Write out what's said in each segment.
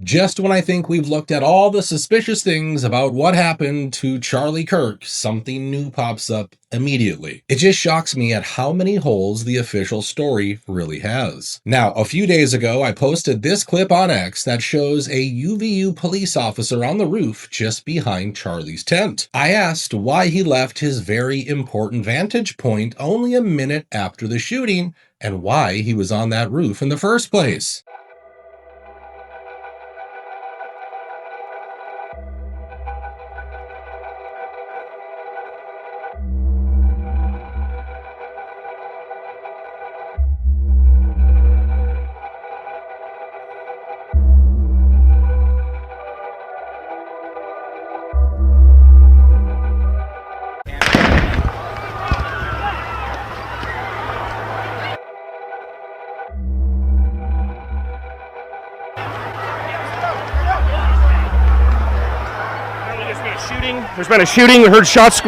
Just when I think we've looked at all the suspicious things about what happened to Charlie Kirk, something new pops up immediately. It just shocks me at how many holes the official story really has. Now, a few days ago, I posted this clip on X that shows a UVU police officer on the roof just behind Charlie's tent. I asked why he left his very important vantage point only a minute after the shooting and why he was on that roof in the first place. There's been a shooting. We heard shots.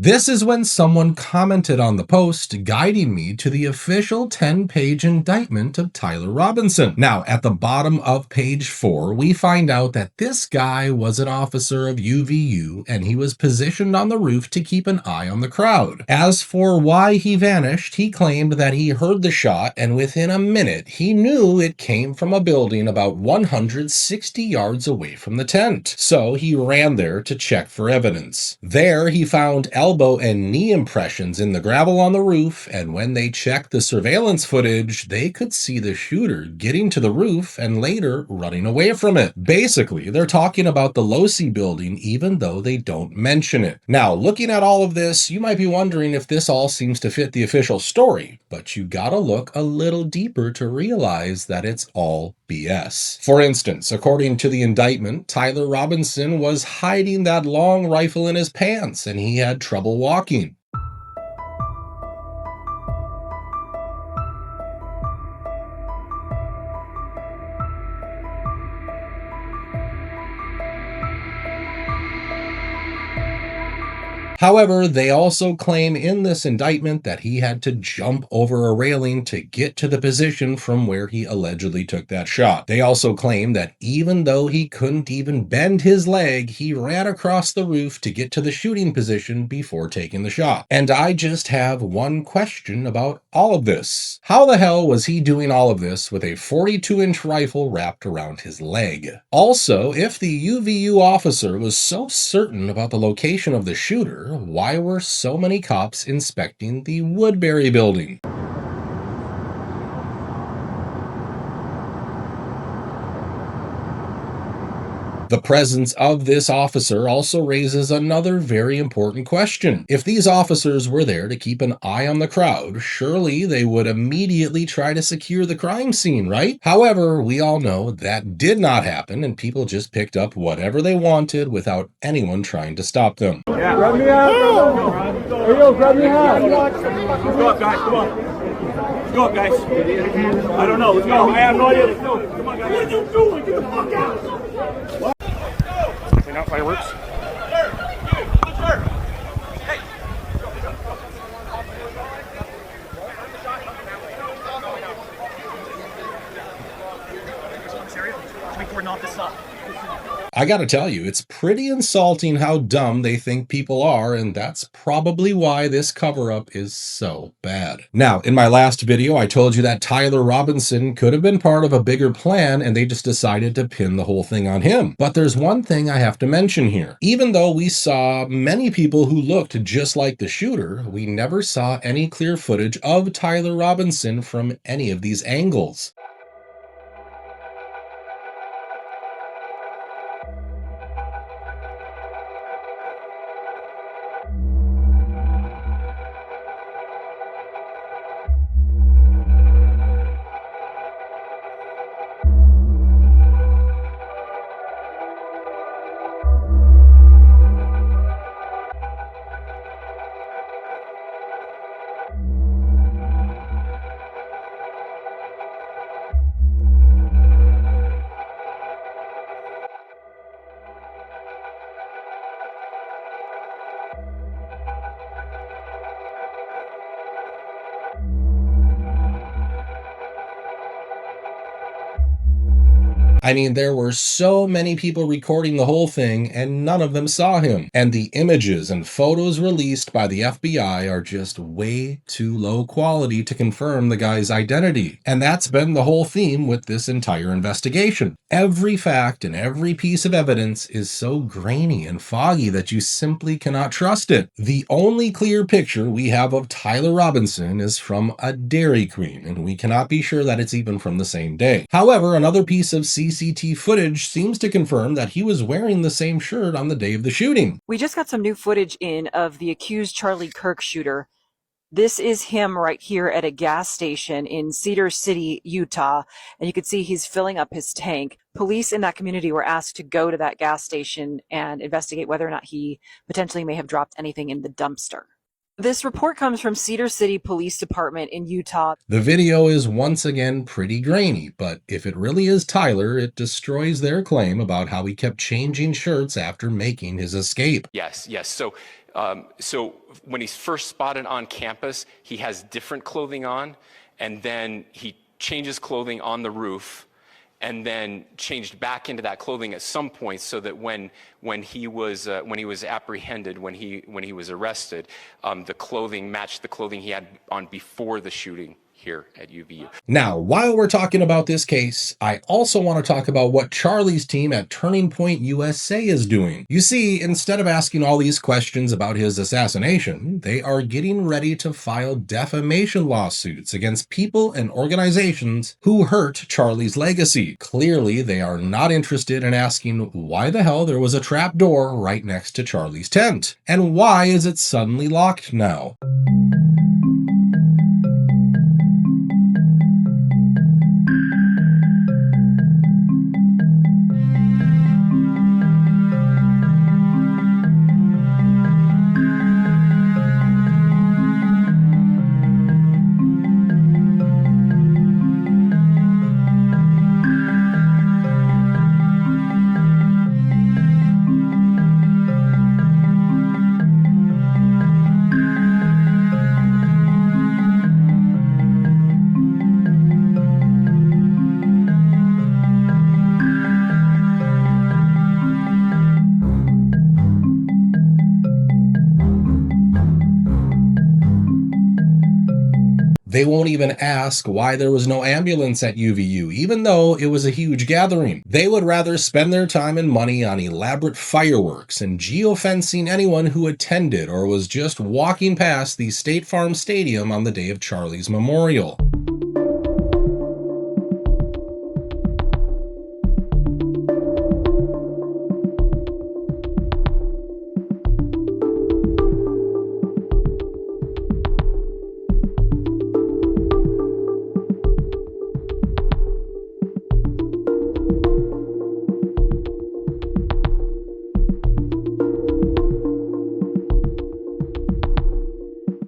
This is when someone commented on the post guiding me to the official 10-page indictment of Tyler Robinson. Now, at the bottom of page 4, we find out that this guy was an officer of UVU and he was positioned on the roof to keep an eye on the crowd. As for why he vanished, he claimed that he heard the shot and within a minute he knew it came from a building about 160 yards away from the tent. So he ran there to check for evidence. There he found elbow and knee impressions in the gravel on the roof, and when they checked the surveillance footage, they could see the shooter getting to the roof and later running away from it. Basically, they're talking about the Losi building even though they don't mention it. Now, looking at all of this, you might be wondering if this all seems to fit the official story, but you gotta look a little deeper to realize that it's all BS. For instance, according to the indictment, Tyler Robinson was hiding that long rifle in his pants and he had trouble walking. However, they also claim in this indictment that he had to jump over a railing to get to the position from where he allegedly took that shot. They also claim that even though he couldn't even bend his leg, he ran across the roof to get to the shooting position before taking the shot. And I just have one question about all of this. How the hell was he doing all of this with a 42-inch rifle wrapped around his leg? Also, if the UVU officer was so certain about the location of the shooter, why were so many cops inspecting the Woodbury building? The presence of this officer also raises another very important question. If these officers were there to keep an eye on the crowd, surely they would immediately try to secure the crime scene, right? However, we all know that did not happen and people just picked up whatever they wanted without anyone trying to stop them. Yeah. Grab me out. Hey, yo, grab me out. Let's go up, guys. Come on. Let's go up, guys. I don't know. Let's go. I have no idea. Let's go. Come on, guys. What are you doing? Get the fuck out. Clean out fireworks. Hey. I gotta tell you, it's pretty insulting how dumb they think people are, and that's probably why this cover-up is so bad. Now, in my last video, I told you that Tyler Robinson could have been part of a bigger plan, and they just decided to pin the whole thing on him. But there's one thing I have to mention here. Even though we saw many people who looked just like the shooter, we never saw any clear footage of Tyler Robinson from any of these angles. I mean, there were so many people recording the whole thing, and none of them saw him. And the images and photos released by the FBI are just way too low quality to confirm the guy's identity. And that's been the whole theme with this entire investigation. Every fact and every piece of evidence is so grainy and foggy that you simply cannot trust it. The only clear picture we have of Tyler Robinson is from a Dairy Queen, and we cannot be sure that it's even from the same day. However, another piece of CCTV footage seems to confirm that he was wearing the same shirt on the day of the shooting. We just got some new footage in of the accused Charlie Kirk shooter. This is him right here at a gas station in Cedar City, Utah, and you can see he's filling up his tank. Police in that community were asked to go to that gas station and investigate whether or not he potentially may have dropped anything in the dumpster. This report comes from Cedar City Police Department in Utah. The video is once again pretty grainy, but if it really is Tyler, it destroys their claim about how he kept changing shirts after making his escape. Yes. So when he's first spotted on campus, he has different clothing on, and then he changes clothing on the roof, and then changed back into that clothing at some point, so that when he was apprehended, when he was arrested, the clothing matched the clothing he had on before the shooting here at UVU. Now, while we're talking about this case, I also want to talk about what Charlie's team at Turning Point USA is doing. You see, instead of asking all these questions about his assassination, they are getting ready to file defamation lawsuits against people and organizations who hurt Charlie's legacy. Clearly, they are not interested in asking why the hell there was a trap door right next to Charlie's tent, and why is it suddenly locked now? They won't even ask why there was no ambulance at UVU, even though it was a huge gathering. They would rather spend their time and money on elaborate fireworks and geofencing anyone who attended or was just walking past the State Farm Stadium on the day of Charlie's memorial.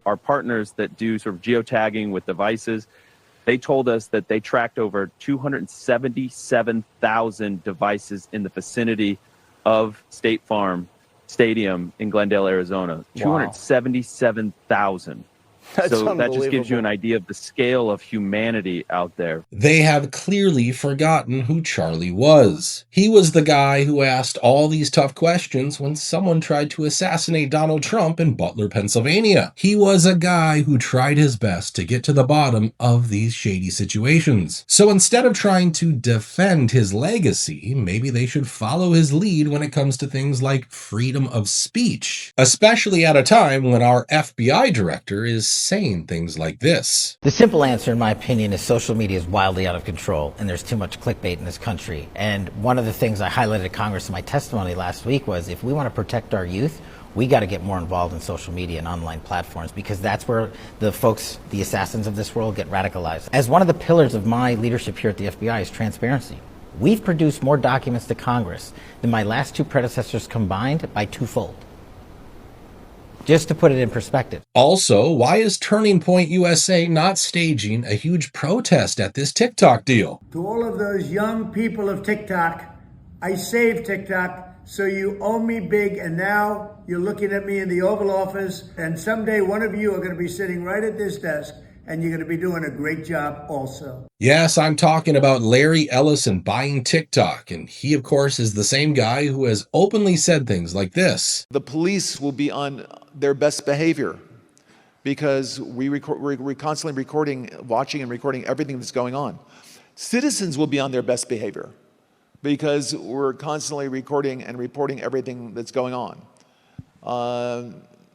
Our partners that do sort of geotagging with devices, they told us that they tracked over 277,000 devices in the vicinity of State Farm Stadium in Glendale, Arizona. Wow. 277,000. So that just gives you an idea of the scale of humanity out there. They have clearly forgotten who Charlie was. He was the guy who asked all these tough questions when someone tried to assassinate Donald Trump in Butler, Pennsylvania. He was a guy who tried his best to get to the bottom of these shady situations. So instead of trying to defend his legacy, maybe they should follow his lead when it comes to things like freedom of speech, especially at a time when our FBI director is saying things like this. The simple answer, in my opinion, is social media is wildly out of control and there's too much clickbait in this country. And one of the things I highlighted at Congress in my testimony last week was if we want to protect our youth, we got to get more involved in social media and online platforms, because that's where the folks, the assassins of this world, get radicalized. As one of the pillars of my leadership here at the FBI is transparency. We've produced more documents to Congress than my last two predecessors combined by twofold. Just to put it in perspective. Also, why is Turning Point USA not staging a huge protest at this TikTok deal? To all of those young people of TikTok, I saved TikTok, so you owe me big, and now you're looking at me in the Oval Office, and someday one of you are going to be sitting right at this desk, and you're going to be doing a great job also. Yes, I'm talking about Larry Ellison buying TikTok, and he, of course, is the same guy who has openly said things like this. The police will be on their best behavior because we're constantly recording, watching and recording everything that's going on. Citizens will be on their best behavior because we're constantly recording and reporting everything that's going on.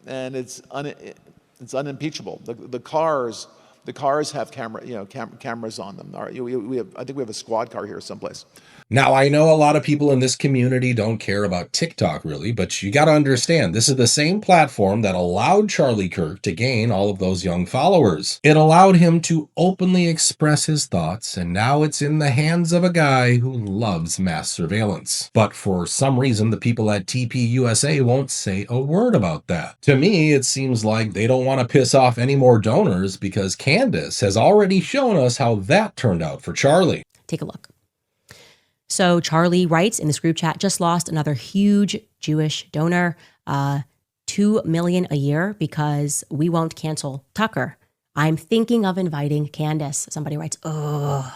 And it's unimpeachable. The cars have cameras on them. I think we have a squad car here someplace. Now, I know a lot of people in this community don't care about TikTok really, but you got to understand, this is the same platform that allowed Charlie Kirk to gain all of those young followers. It allowed him to openly express his thoughts, and now it's in the hands of a guy who loves mass surveillance. But for some reason, the people at TPUSA won't say a word about that. To me, it seems like they don't want to piss off any more donors because Candace has already shown us how that turned out for Charlie. Take a look. So Charlie writes in this group chat, just lost another huge Jewish donor, $2 million a year because we won't cancel Tucker. I'm thinking of inviting Candace. Somebody writes, ugh.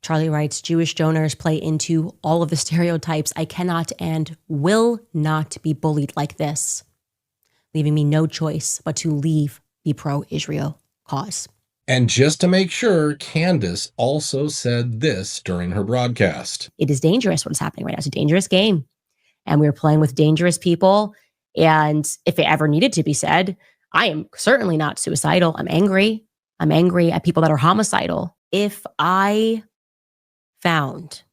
Charlie writes, Jewish donors play into all of the stereotypes. I cannot and will not be bullied like this, leaving me no choice but to leave the pro-Israel cause. And just to make sure, Candace also said this during her broadcast. It is dangerous what is happening right now. It's a dangerous game. And we're playing with dangerous people. And if it ever needed to be said, I am certainly not suicidal. I'm angry. I'm angry at people that are homicidal. If I found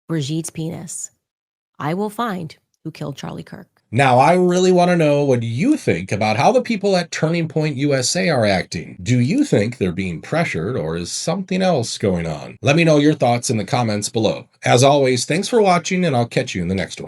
Brigitte's penis, I will find who killed Charlie Kirk. Now, I really want to know what you think about how the people at Turning Point USA are acting. Do you think they're being pressured, or is something else going on? Let me know your thoughts in the comments below. As always, thanks for watching, and I'll catch you in the next one.